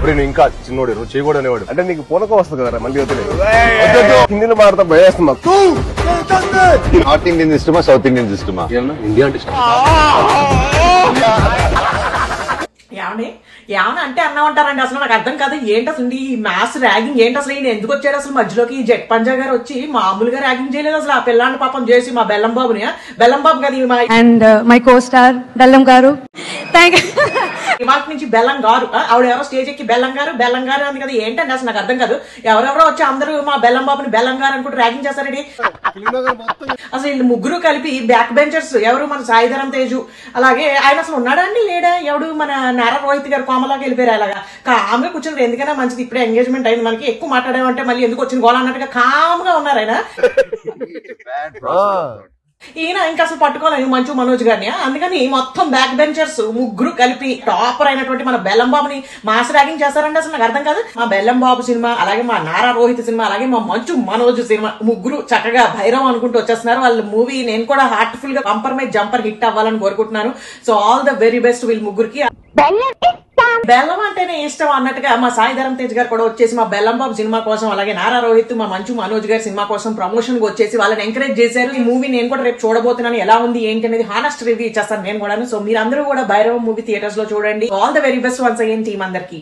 నువ్వు ఇంకా చిన్నోడు, నువ్వు చేయకూడదు అనేవాడు. అంటే నీకు పూనకం వస్తుంది కదా మళ్ళీ వదిలేదు. హిందీలో మాట్లాడతా భయేస్తుంది మాకు. నార్త్ ఇండియన్ ఇష్టమా, సౌత్ ఇండియన్ ఇష్టమా? ఇండియా అంటే ఇష్టం. ఏమన్నా అంటే అన్నామంటారండి. అసలు నాకు అర్థం కాదు ఏంటి అసలు ఈ మ్యాథ్స్ ర్యాగింగ్ ఏంటి అసలు. ఈయన ఎందుకు వచ్చాడు అసలు మధ్యలోకి? జట్ పంజా గారు వచ్చి మామూలుగా ర్యాగింగ్ చేయలేదు అసలు. ఆ పిల్లాన్ని పాపం చేసి మా బెల్లం బాబుని, బెల్లం బాబు కదా అండ్ మై కో స్టార్ బెల్లం గారు. ఇవాళ నుంచి బెల్లం గారు, ఆవిడ ఎవరో స్టేజ్ ఎక్కి బెల్లం గారు అంది కదా. ఏంటండి అసలు నాకు అర్థం కాదు. ఎవరెవరో వచ్చి అందరూ మా బెల్లం బాబుని బెల్లం గారు అనుకుంటూ ర్యాగింగ్ చేస్తారండి. అసలు వీళ్ళు ముగ్గురు కలిపి బ్యాక్ బెంచర్స్. ఎవరు? మన సాయిధరం తేజు. అలాగే ఆయన అసలు ఉన్నాడా అండి లేడా? ఎవడు? మన నారా రోహిత్ గారు కోమలాకి వెళ్ళిపోయారు. అలాగా కామ్గా కూర్చున్నారు. ఎందుకైనా మంచిది, ఇప్పుడే ఎంగేజ్మెంట్ అయింది మనకి. ఎక్కువ మాట్లాడామంటే మళ్ళీ ఎందుకు వచ్చింది గోళ అన్నట్టుగా కామ్గా ఉన్నారు ఆయన. ఈయన ఇంకా అసలు పట్టుకోలేదు మంచు మనోజ్ గారిని. అందుకని మొత్తం బ్యాక్ బెంచర్స్ ముగ్గురు కలిపి టాపర్ అయినటువంటి మన బెల్లం బాబుని మాస్ ర్యాగింగ్ చేస్తారండి. అసలు నాకు అర్థం కాదు. మా బెల్లం బాబు సినిమా, అలాగే మా నారా రోహిత్ సినిమా, అలాగే మా మంచు మనోజ్ సినిమా, ముగ్గురు చక్కగా భైరవం అనుకుంటూ వచ్చేస్తున్నారు. వాళ్ళ మూవీ నేను కూడా హార్ట్ఫుల్ గా కంపర్మైజ్ జంపర్ హిట్ అవ్వాలని కోరుకుంటున్నాను. So all the very best వీళ్ళ ముగ్గురికి. బెల్లం అంటేనే ఇష్టం అన్నట్టుగా మా సాయిధరం తేజ్ గారు కూడా వచ్చేసి మా బెల్లం బాబు సినిమా కోసం, అలాగే నారా రోహిత్ మా మంచు మనోజ్ గారి సినిమా కోసం ప్రమోషన్ కి వచ్చేసి వాళ్ళని ఎంకరేజ్ చేశారు. ఈ మూవీ నేను కూడా రేపు చూడబోతున్నాను. ఎలా ఉంది ఏంటి అనేది హానెస్ట్ రివ్యూ ఇచ్చేస్తాను నేను కూడా. సో మీరందరూ కూడా భైరవం మూవీ థియేటర్స్ లో చూడండి. All the very best once again team అందరికి.